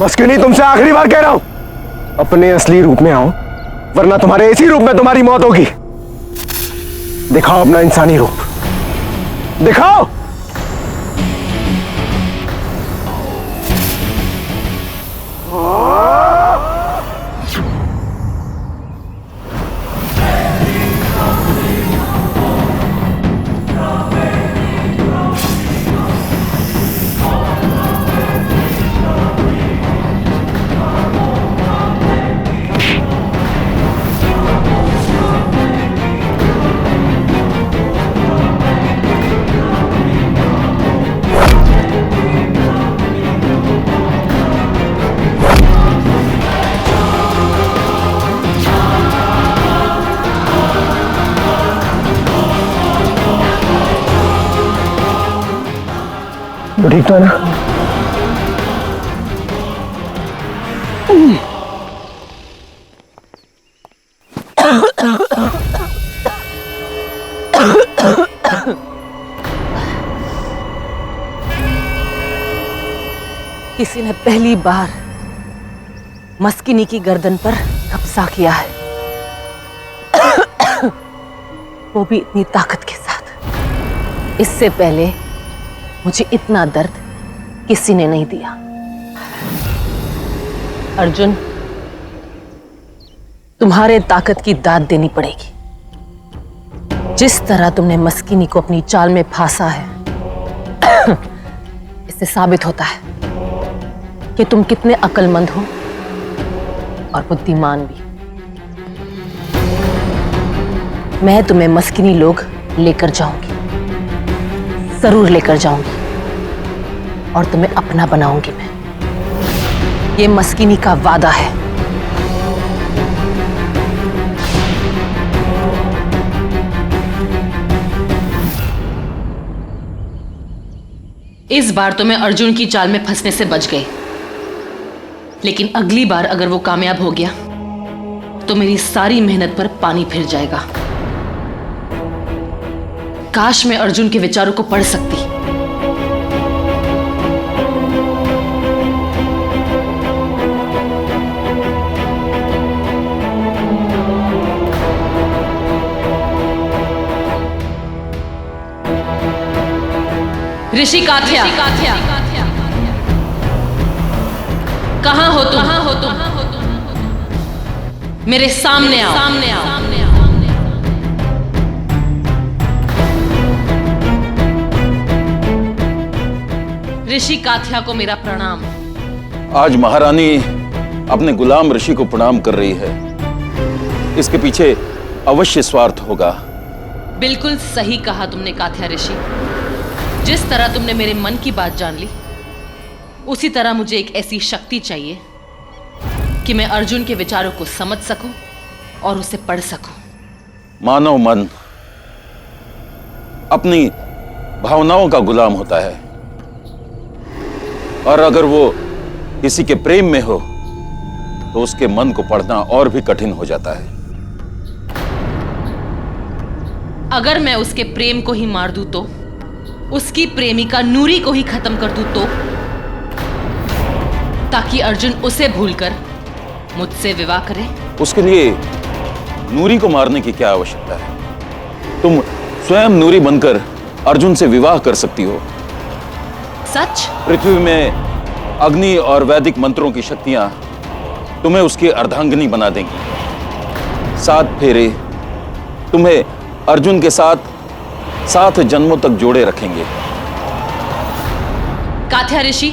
मस्किनी, तुमसे आखिरी बार कह रहा हूं, अपने असली रूप में आओ, वरना तुम्हारे इसी रूप में तुम्हारी मौत होगी। दिखाओ अपना इंसानी रूप, दिखाओ। तो ठीक तो है ना? किसी ने पहली बार मस्किनी की गर्दन पर कब्जा किया है, वो भी इतनी ताकत के साथ। इससे पहले मुझे इतना दर्द किसी ने नहीं दिया। अर्जुन, तुम्हारे ताकत की दाद देनी पड़ेगी। जिस तरह तुमने मस्किनी को अपनी चाल में फांसा है, इससे साबित होता है कि तुम कितने अक्लमंद हो और बुद्धिमान भी। मैं तुम्हें मस्किनी लोग लेकर जाऊंगी, जरूर लेकर जाऊंगी, और तुम्हें अपना बनाऊंगी मैं। ये मस्किनी का वादा है। इस बार तो मैं अर्जुन की चाल में फंसने से बच गई, लेकिन अगली बार अगर वो कामयाब हो गया तो मेरी सारी मेहनत पर पानी फिर जाएगा। काश मैं अर्जुन के विचारों को पढ़ सकती। ऋषि काथ्या, कहां हो तुम? मेरे सामने आओ। ऋषि काथ्या को मेरा प्रणाम। आज महारानी अपने गुलाम ऋषि को प्रणाम कर रही है, इसके पीछे अवश्य स्वार्थ होगा। बिल्कुल सही कहा तुमने काथ्या ऋषि। जिस तरह तुमने मेरे मन की बात जान ली, उसी तरह मुझे एक ऐसी शक्ति चाहिए कि मैं अर्जुन के विचारों को समझ सकूं और उसे पढ़ सकूं। मानव मन अपनी भावनाओं का गुलाम होता है, और अगर वो किसी के प्रेम में हो तो उसके मन को पढ़ना और भी कठिन हो जाता है। अगर मैं उसके प्रेम को ही मार दूं तो, उसकी प्रेमिका नूरी को ही खत्म कर दूं तो, ताकि अर्जुन उसे भूलकर मुझसे विवाह करे। उसके लिए नूरी को मारने की क्या आवश्यकता है? तुम स्वयं नूरी बनकर अर्जुन से विवाह कर सकती हो। सच? पृथ्वी में अग्नि और वैदिक मंत्रों की शक्तियां तुम्हें उसकी अर्धांगिनी बना देंगी। 7 फेरे तुम्हें अर्जुन के साथ 7 जन्मों तक जोड़े रखेंगे। काथ्या ऋषि,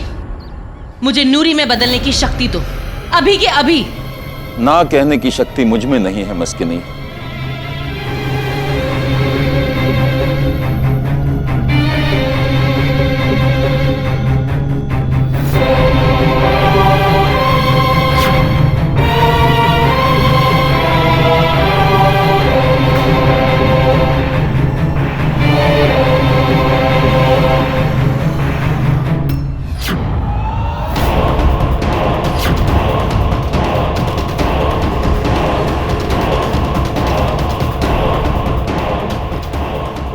मुझे नूरी में बदलने की शक्ति दो, अभी के अभी। ना कहने की शक्ति मुझ में नहीं है मस्किनी।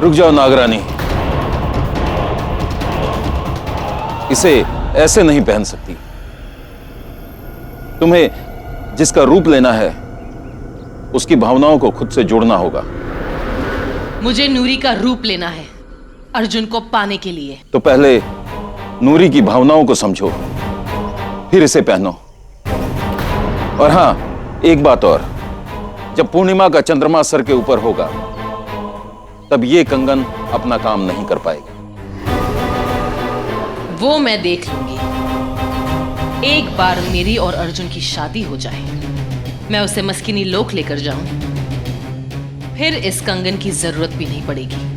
रुक जाओ नागरानी, इसे ऐसे नहीं पहन सकती। तुम्हें जिसका रूप लेना है उसकी भावनाओं को खुद से जोड़ना होगा। मुझे नूरी का रूप लेना है अर्जुन को पाने के लिए। तो पहले नूरी की भावनाओं को समझो, फिर इसे पहनो। और हां, एक बात और, जब पूर्णिमा का चंद्रमा सर के ऊपर होगा तब ये कंगन अपना काम नहीं कर पाएगा। वो मैं देख लूंगी। एक बार मेरी और अर्जुन की शादी हो जाए, मैं उसे मस्किनी लोक लेकर जाऊं, फिर इस कंगन की जरूरत भी नहीं पड़ेगी।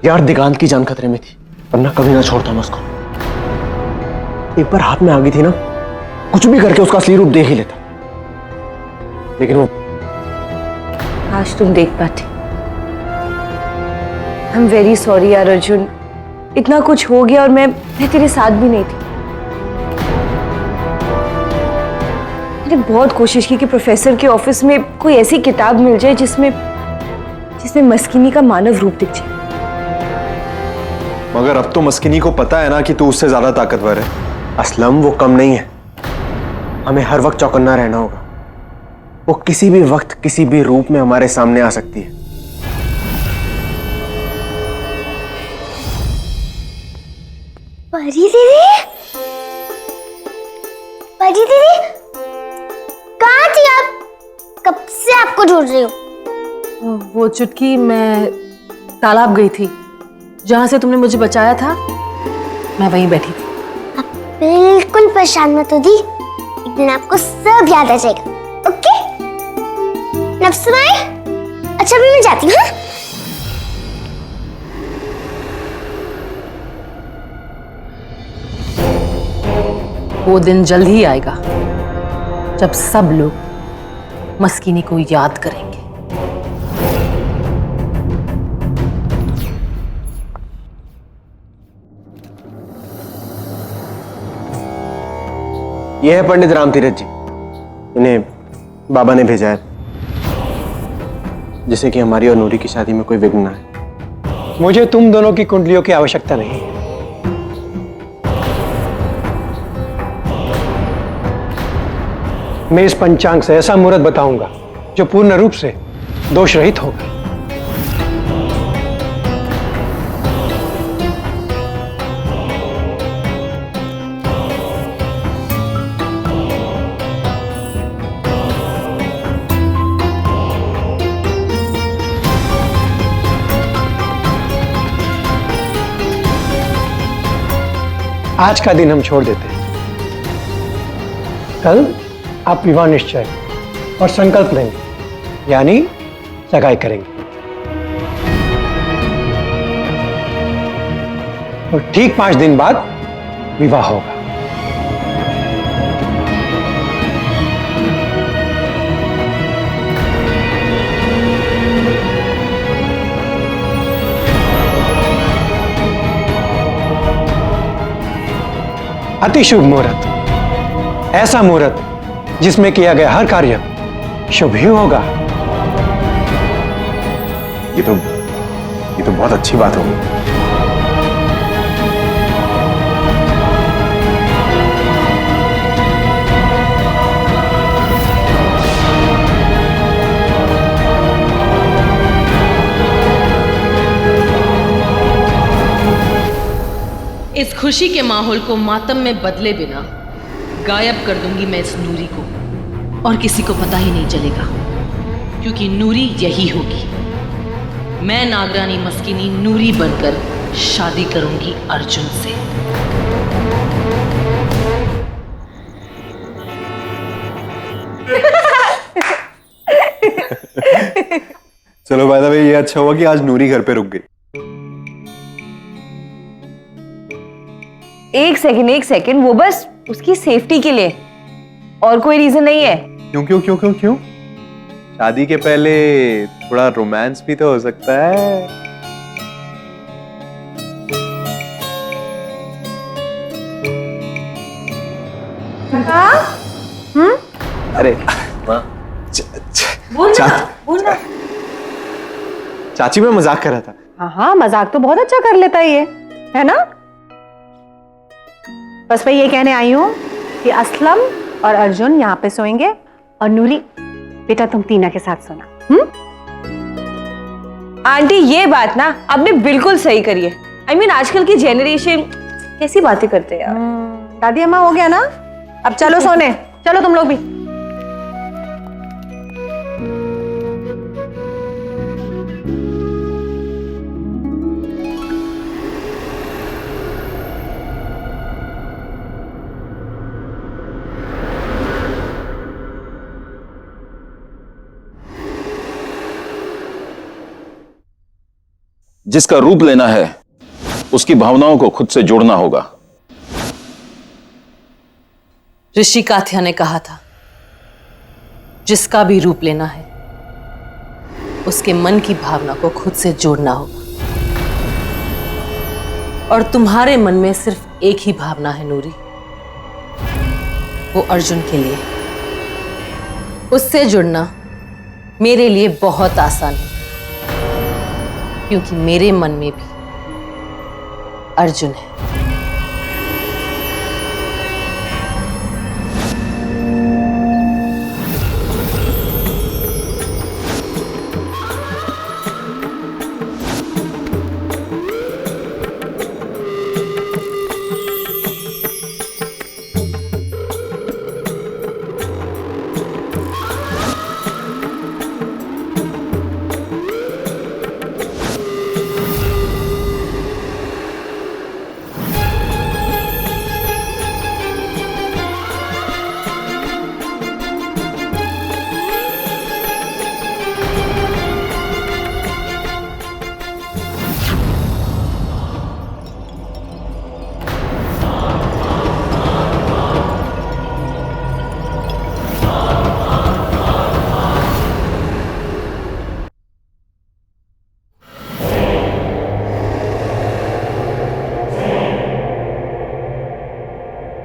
यार दिगांत की जान खतरे में थी, वरना कभी ना छोड़ता मैं उसको। एक बार हाथ में आ गई थी ना, कुछ भी करके उसका असली रूप देख ही लेता। लेकिन वो आज तुम देख पाते। आई एम वेरी सॉरी यार अर्जुन, इतना कुछ हो गया और मैं तेरे साथ भी नहीं थी। मैंने बहुत कोशिश की कि प्रोफेसर के ऑफिस में कोई ऐसी किताब मिल जाए जिसमें मस्किनी का मानव रूप दिख जाए। मगर अब तो मस्किनी को पता है ना कि तू उससे ज्यादा ताकतवर है। असलम वो कम नहीं है, हमें हर वक्त चौकन्ना रहना होगा। वो किसी भी वक्त किसी भी रूप में हमारे सामने आ सकती है। परी दीदी, परी दीदी, कहाँ थी आप? कब से आपको ढूंढ रही हूँ। वो चुटकी, मैं तालाब गई थी, जहां से तुमने मुझे बचाया था, मैं वहीं बैठी थी। आप बिल्कुल परेशान मत हो दी, एक दिन आपको सब याद आ जाएगा। ओके? नफ्स माए, अच्छा अभी मैं जाती हूँ। हाँ? वो दिन जल्द ही आएगा जब सब लोग मस्किनी को याद करेंगे। ये है पंडित राम तीरथ जी, इन्हें बाबा ने भेजा है, जिससे कि हमारी और नूरी की शादी में कोई विघ्न ना आए। मुझे तुम दोनों की कुंडलियों की आवश्यकता नहीं है। मैं इस पंचांग से ऐसा मुहूर्त बताऊंगा जो पूर्ण रूप से दोष रहित होगा। आज का दिन हम छोड़ देते हैं। कल आप विवाह निश्चय और संकल्प लेंगे, यानी सगाई करेंगे। और ठीक 5 दिन बाद विवाह होगा। अति शुभ मुहूर्त, ऐसा मुहूर्त जिसमें किया गया हर कार्य शुभ ही होगा। ये तो बहुत अच्छी बात होगी। इस खुशी के माहौल को मातम में बदले बिना गायब कर दूंगी मैं इस नूरी को, और किसी को पता ही नहीं चलेगा, क्योंकि नूरी यही होगी। मैं नागरानी मस्किनी नूरी बनकर शादी करूंगी अर्जुन से। चलो बाय द वे, ये अच्छा हुआ कि आज नूरी घर पे रुक गई। एक सेकंड, वो बस उसकी सेफ्टी के लिए, और कोई रीजन नहीं है। क्यों? शादी के पहले थोड़ा रोमांस भी तो हो सकता है। अरे चाची मैं मजाक कर रहा था। हाँ हाँ, मजाक तो बहुत अच्छा कर लेता है ये, है ना? बस मैं ये कहने आई हूँ कि असलम और अर्जुन यहाँ पे सोएंगे और नूरी बेटा तुम टीना के साथ सोना। आंटी ये बात ना आपने बिल्कुल सही करी है। I mean, आजकल की जेनरेशन कैसी बातें करते हैं यार। दादी अम्मा हो गया ना, अब चलो सोने, चलो तुम लोग भी। जिसका रूप लेना है उसकी भावनाओं को खुद से जोड़ना होगा। ऋषि काथ्या ने कहा था, जिसका भी रूप लेना है उसके मन की भावना को खुद से जोड़ना होगा। और तुम्हारे मन में सिर्फ एक ही भावना है नूरी, वो अर्जुन के लिए। उससे जुड़ना मेरे लिए बहुत आसान है, क्योंकि मेरे मन में भी अर्जुन है।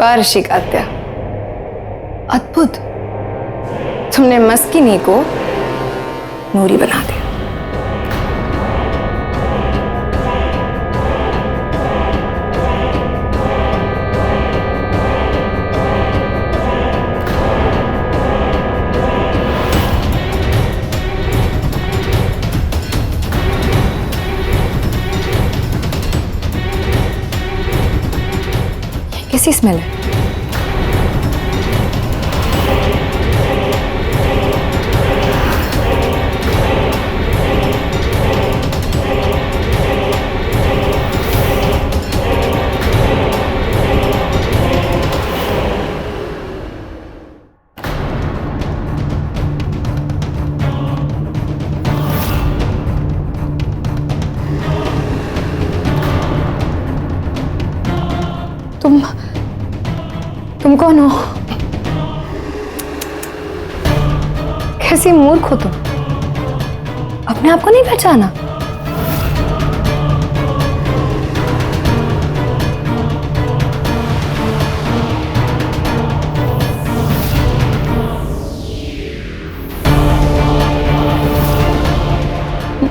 वाह ऋषि कात्या, अद्भुत, तुमने मस्किनी को नूरी बना दिया। कैसी स्मेल है? तुम कौन हो? कैसी मूर्ख हो तुम, अपने आप को नहीं पहचाना?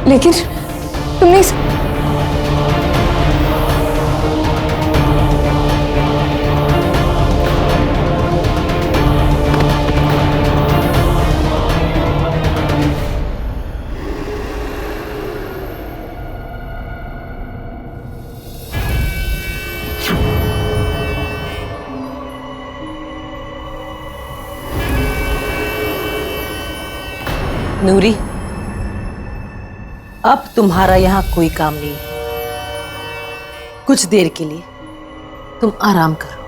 लेकिन तुमने नूरी, अब तुम्हारा यहां कोई काम नहीं है। कुछ देर के लिए तुम आराम करो।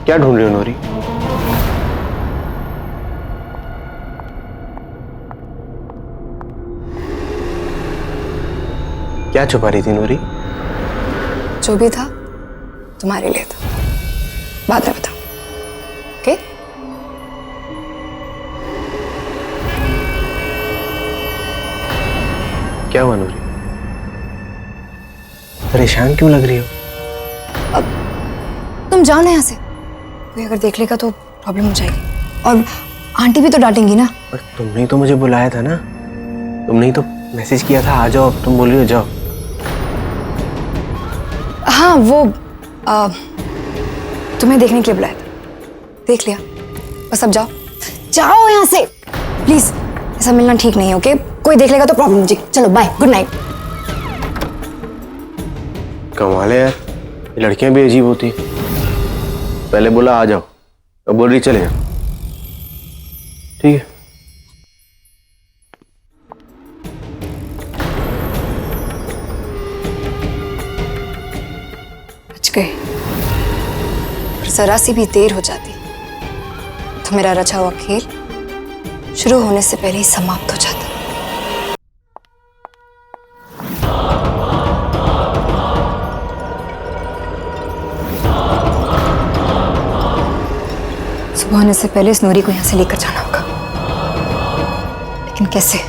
क्या ढूंढ रही हो नूरी? क्या छुपा रही थी नूरी? जो भी था तुम्हारे लिए था, बाद में बताओ। ओके? क्या हुआ नूरी? परेशान क्यों लग रही हो? तुम जाओ ना यहाँ से, कोई अगर देख लेगा तो प्रॉब्लम हो जाएगी, और आंटी भी तो डांटेंगी ना। पर तुमने ही तो मुझे बुलाया था ना, तुमने ही तो मैसेज किया था आ जाओ, अब तुम बोल रही हो जाओ। हाँ वो तुम्हें देखने के लिए बुलाया था, देख लिया, बस अब जाओ, जाओ यहाँ से प्लीज। ऐसा मिलना ठीक नहीं है, ओके? कोई देख लेगा तो प्रॉब्लम हो जाएगी। चलो बाय, गुड नाइट। कमाल है यार, ये लड़कियां भी अजीब होती हैं। पहले बोला आ जाओ, अब बोल रही चले जाओ। ठीक है। बच गए, और जरा सी भी देर हो जाती तो मेरा रचा हुआ खेल शुरू होने से पहले ही समाप्त हो जाता। सुबह होने से पहले इस नूरी को यहां से लेकर जाना होगा, लेकिन कैसे?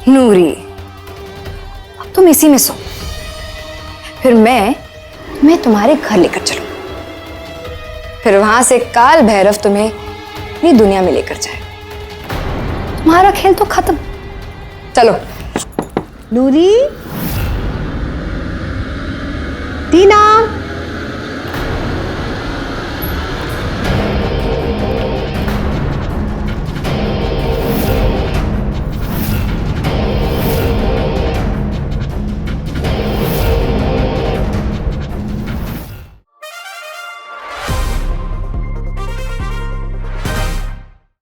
नूरी, अब तुम इसी में सो, फिर मैं तुम्हारे घर लेकर चलूं, फिर वहां से काल भैरव तुम्हें अपनी दुनिया में लेकर जाए। तुम्हारा खेल तो खत्म। चलो। नूरी, टीना।